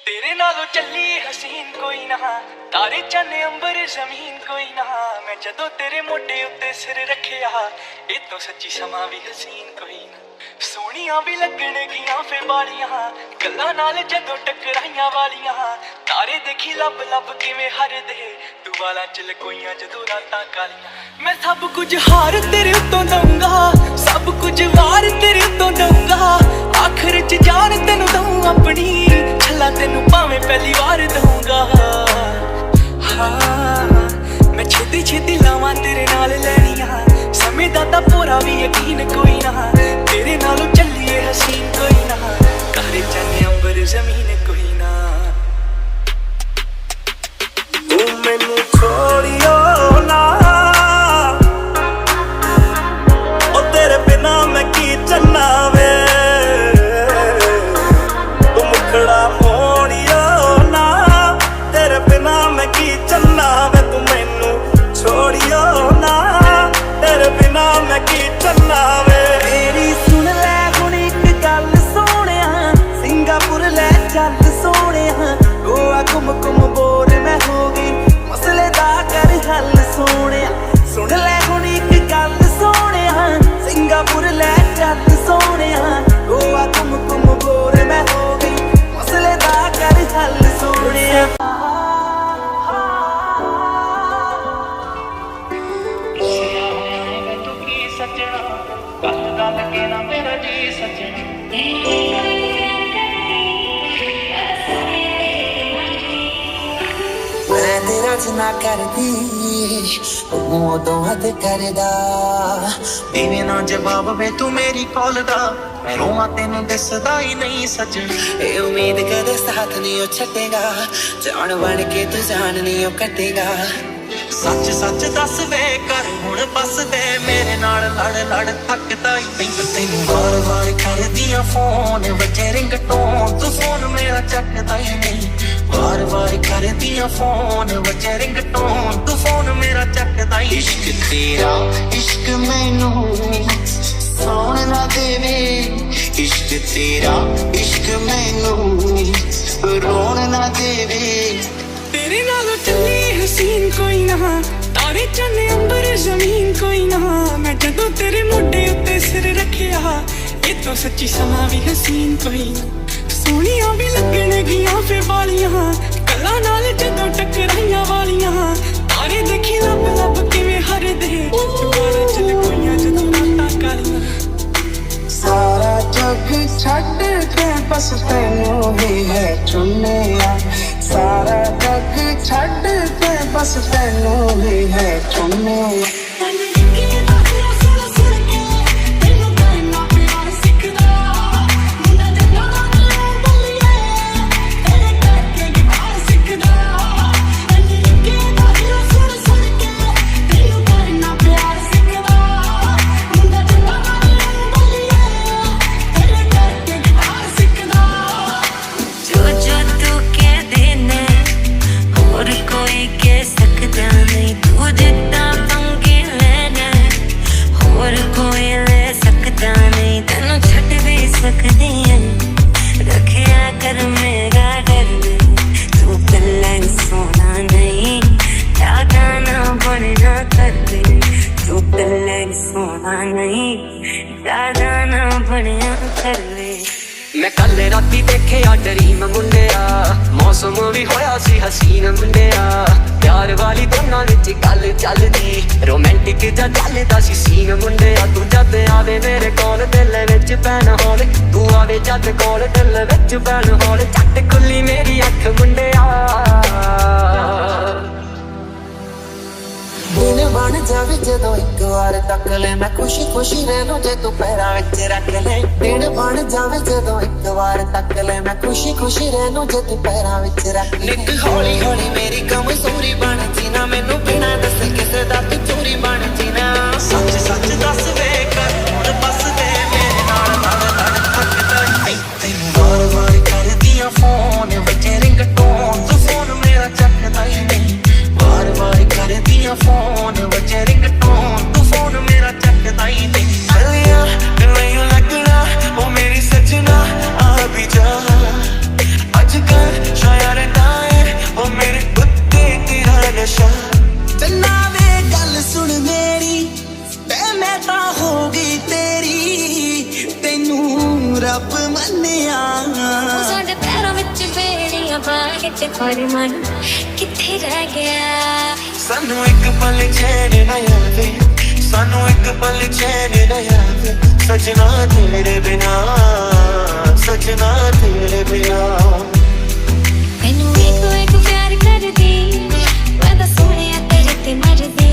तेरे नालों चली हसीन कोई ना, तारे चन्ने अंबर जमीन कोई ना। मैं जदों तेरे मोढे उत्ते सिर रखिया, ए तो सच्ची समा भी हसीन कोई ना। सोहणियां भी लगण गियां फे वालियां, गल्लां नाल जदों टकराइयां वालियां। तारे देखी लब लब किवें हरदे, तू वालां च लकोइयां जदों रातां कालियां। मैं सब कुछ हार तेरे उत्तों दूंगा, सब कुछ वार तेरे उत्तों दूंगा। आखिर च जान तेनू दूं अपनी, छला तेनू भावें पहली बार दूंगा। हाँ मैं छेती छेती लावां तेरे नाल लैनियां, समय दा तां पूरा भी यकीन कोई ना। तेरे नालों चलिए हसीन कोई ना, तारे चन्ने अंबर जमीन कोई ना। तू मैनू छोड़ियो ना, ओ तेरे बिना मैं की चन्ना वे। तू मुखड़ा मोड़ियो ना, तेरे बिना मैं की चन्ना वे। तू मैनू छोड़ियो ना, तेरे बिना मैं की चन्ना वे। मेरी सुन लै हुण इक गल सोहणिया, सिंगापुर लै चल सोहणिया। गोवा घुम घुम बोर मैं हो गई, मसले दा कर हल सोहणिया। सुन लै हुण इक गल सोहणिया, सिंगापुर लै चल सोहणिया। गोवा घुम घुम बोर मैं हो गई, मसले दा कर हल सोहणिया। सजना गल गल के ना मेरा जी सजना। मैं तेरा जिन्ना करदी उदों हद करदा, इवें ना जवाब वे तू मेरी कॉल दा। मैं रोवां तेनू दसदा ही नहीं सजना। ए उम्मीद कदे साथ नहीं ओ छड्डेगा, जान बन के तू जान नहीं ओ कटेगा। सच सच दस वे कर हुण बस दे, मेरे नाल लड़ लड़ थकदा ही नहीं। तैनू वार वार करदियां फोन वजे रिंगटोन, तू फोन मेरा चकदा ही नहीं। वार वार करदियां फोन वजे रिंगटोन, तू फोन मेरा चकदा ही। इश्क तेरा इश्क मैनू सौण ना देवे, इश्क तेरा इश्क मैनू रोण ना देवे। तेरे नालों चली हसीन कोई ना, तारे चन्ने अंबर जमीन कोई ना। मैं जदों तेरे मोढे उत्ते सिर रखिया, ए तो सच्ची समा भी हसीन कोई ना। सोहणियां भी लगण गियां फे वालियां, गल्लां नाल जदों टकराइयां वालियां। तारे देखी लब लब किवें हरदे, दुबारा च लकोइयां जदों रातां कालियां। सारा जग छड्ड के बस तैनू ही है चुनिया। सारा जग छड्ड के बस तैनू ही है चुनिया। मैं कल राती देखिया ड्रीम मुंडिया, मौसम भी होया सी हसीन मुंडिया। प्यार वाली दोनों विच गल चलदी, रोमांटिक जा चलदा सी सीन मुंडिया। तू जद आवे मेरे कोल दिल विच पैन हौले, तू आवे जद कोल दिल विच पैन हौले। झट खुली मेरी अख मुंडिया। दिन बन जावे जदों एक वार तक ले, मैं खुशी खुशी रहूं जे तू पैरां विच रख ले। दिन बन जावे जदों एक वार तक ले, मैं खुशी खुशी रहूं जे तू पैरां विच रख ले। निक हौली हौली मेरी कमजोरी बन जीना, मैनू बिना दसे किसे दा तू चोरी बन जीना। सच सच दस वे कर हुण बस दे, मेरे नाल लड़ लड़ थकदा ही। तैनू वार वार करदियां फोन वजे रिंगटोन, तू फोन मेरा चकदा ही नहीं। वार वार करदियां फोन वजे रिंगटोन, तू फोन मेरा चकदा ही नहीं। चलिया नहीं लगना ओ मेरी सजना, आ भी जा अजकल बाहर च फरमान किथे रह गया सानू एक पल चैन ना आवे सानू एक पल चैन ना आवे सजना तेरे बिना सजना तेरे बिना मैनू एक प्यार कर दी मैं तो सोने तेरे ते मर दी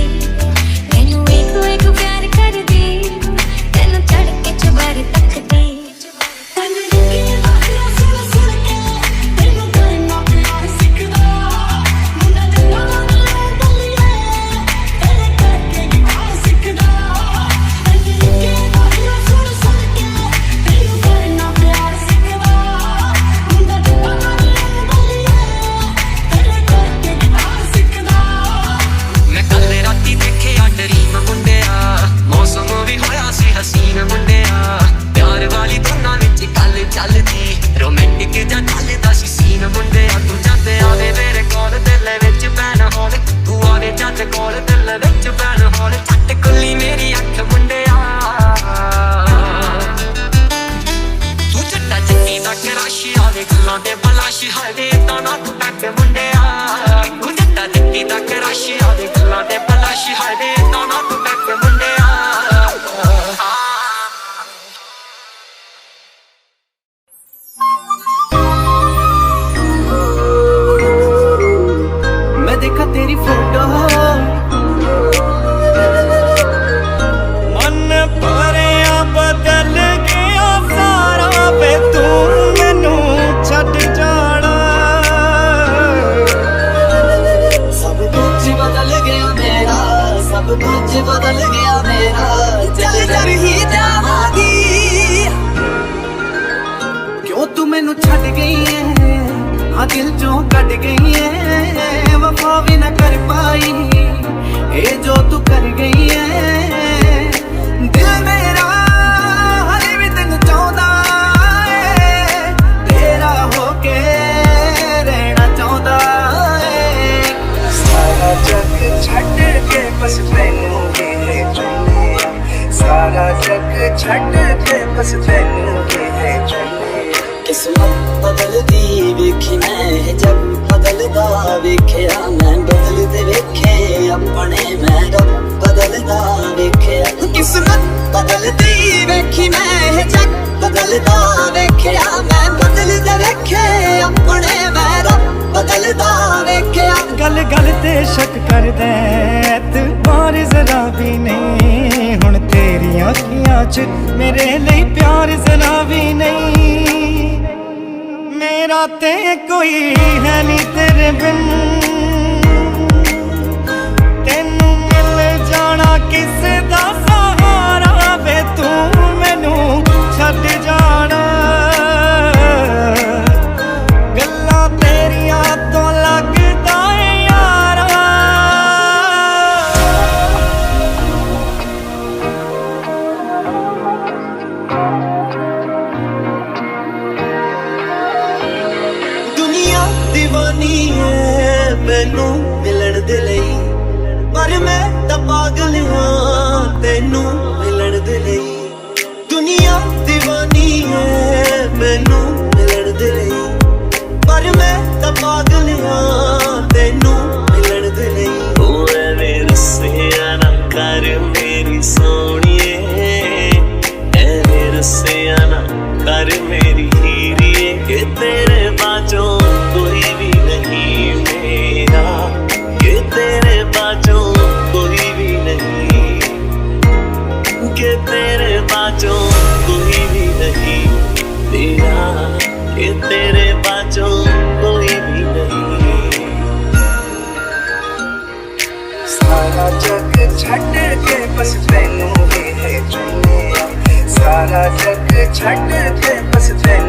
मैनू एक प्यार कर दी तेनू चढ़ के चुबारे तक दी किस्मत बदलदी वेखी मैं जब बदलदा वेख्या मैं बदलदे वेखे अपने मैं रब बदलदा वेख्या किस्मत बदलदी वेखी मैं जब बदलदा वेख्या मैं बदलदे वेखे अपने मैं रब बदलदा वेख्या गल गल ते शक कर दे एतबार जरा भी नहीं हुण तेरियां अखियां च मेरे लिए प्यार जरा भी नहीं मेरा ते कोई है नहीं तेरे बिन तेनू मिल जाना किसे दा सहारा वे तू मैनू छड्ड जाना गल्लां तेरियां तो लगदा है यारा दुनिया दीवानी है मैनू मिलन दे लई पर मैं तां पागल हां तैनू मिलन दे लई दुनिया दीवानी है मैनू मिलन दे लई पर मैं तां पागल हां तैनू मिलन दे लई ओ एवें रस्सियां ना कर मेरी सोहणीए एवें रस्सियां ना कर मेरी हीरिए कि तेरे बाजों कोई भी नहीं मेरा कि तेरे बाजों कोई भी नहीं कि तेरे बाजों कोई भी नहीं तेरा कि तेरे बाजों कोई भी नहीं सारा जग छड्ड के बस तैनू ही है चुनिया सारा जग छड्ड के बस तैनू